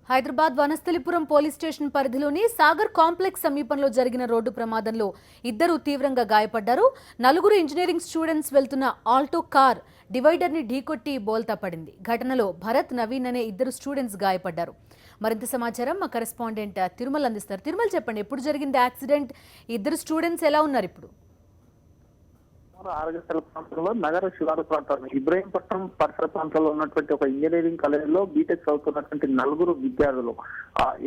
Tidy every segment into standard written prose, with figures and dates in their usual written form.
Hyderabad Vanasthalipuram police station పరిధిలోని Sagar complex సమీపంలో జరిగిన రోడ్డు ప్రమాదంలో ఇద్దరు తీవ్రంగా గాయపడ్డారు. నలుగురు ఇంజనీరింగ్ స్టూడెంట్స్ వెళ్తున్న ఆల్టో కార్ డివైడర్ ని ఢీకొట్టి బోల్తా పడింది. ఘటనలో భరత్, నవీన్ అనే ఇద్దరు స్టూడెంట్స్ గాయపడ్డారు. మరింత సమాచారం మా కరెస్పాండెంట్ తిరుమల అందిస్తారు. తిరుమల, చెప్పండి, ఎప్పుడు జరిగింది యాక్సిడెంట్? ఇద్దరు స్టూడెంట్స్ ఎలా ఉన్నారు ఇప్పుడు? ఆరగంటల ప్రాంతంలో నగర శివారు ప్రాంతం ఇబ్రహీంపట్నం పరిసర ప్రాంతంలో ఉన్నటువంటి ఒక ఇంజనీరింగ్ కాలేజ్ లో బీటెక్ చదువుతున్నటువంటి నలుగురు విద్యార్థులు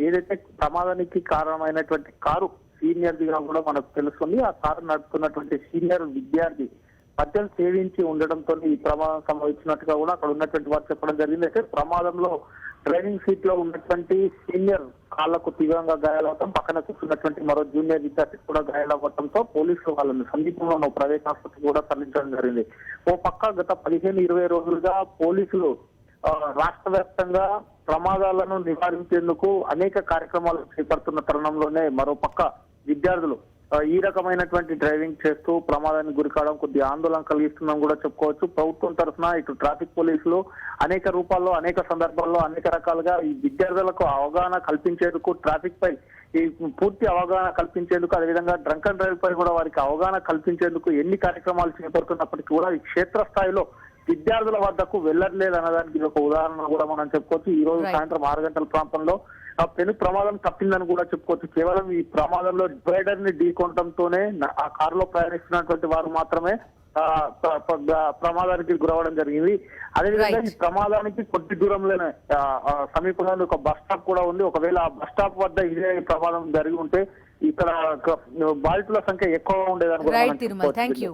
ఏదైతే ప్రమాదానికి కారణమైనటువంటి కారు సీనియర్ దిగా కూడా మనకు తెలుస్తుంది. ఆ కారు నడుపుతున్నటువంటి సీనియర్ విద్యార్థి మద్యం సేవించి ఉండడంతో ఈ ప్రమాదం సంభవించినట్టుగా కూడా అక్కడ ఉన్నటువంటి వారు చెప్పడం జరిగింది. అయితే ప్రమాదంలో డ్రైవింగ్ సీట్ లో ఉన్నటువంటి సీనియర్ కాళ్లకు తీవ్రంగా గాయాలవడం, పక్కన కూర్చున్నటువంటి మరో జూనియర్ విద్యార్థి కూడా గాయాలవ్వడంతో పోలీసులు వాళ్ళని సమీపంలో ఉన్న ప్రైవేట్ ఆసుపత్రికి కూడా తరలించడం జరిగింది. ఓ పక్క గత 15-20 రోజులుగా పోలీసులు రాష్ట్ర వ్యాప్తంగా ప్రమాదాలను నివారించేందుకు అనేక కార్యక్రమాలు చేపడుతున్న తరుణంలోనే మరో పక్క విద్యార్థులు ఈ రకమైనటువంటి డ్రైవింగ్ చేస్తూ ప్రమాదానికి గురి కావడం కొద్ది ఆందోళన కలిగిస్తుందని కూడా చెప్పుకోవచ్చు. ప్రభుత్వం తరఫున ఇటు ట్రాఫిక్ పోలీసులు అనేక రూపాల్లో, అనేక సందర్భాల్లో, అనేక రకాలుగా ఈ విద్యార్థులకు అవగాహన కల్పించేందుకు, ట్రాఫిక్ పై ఈ పూర్తి అవగాహన కల్పించేందుకు, అదేవిధంగా డ్రంక్ అండ్ డ్రైవ్ పై కూడా వారికి అవగాహన కల్పించేందుకు ఎన్ని కార్యక్రమాలు చేపడుతున్నప్పటికీ కూడా ఈ క్షేత్రస్థాయిలో విద్యార్థుల వద్దకు వెళ్లట్లేదు అన్నదానికి ఒక ఉదాహరణ కూడా మనం చెప్పుకోవచ్చు. ఈ రోజు సాయంత్రం 6 గంటల ప్రాంతంలో పెను ప్రమాదం తప్పిందని కూడా చెప్పుకోవచ్చు. కేవలం ఈ ప్రమాదంలో డివైడర్ ని ఢీకొనడంతోనే ఆ కారులో ప్రయాణిస్తున్నటువంటి వారు మాత్రమే ప్రమాదానికి గురవడం జరిగింది. అదేవిధంగా ఈ ప్రమాదానికి కొద్ది దూరంలోనే సమీపంలో ఒక బస్ స్టాప్ కూడా ఉంది. ఒకవేళ ఆ బస్ స్టాప్ వద్ద ఇదే ప్రమాదం జరిగి ఉంటే ఇక్కడ బాధితుల సంఖ్య ఎక్కువగా ఉండేదని కూడా థ్యాంక్ యూ.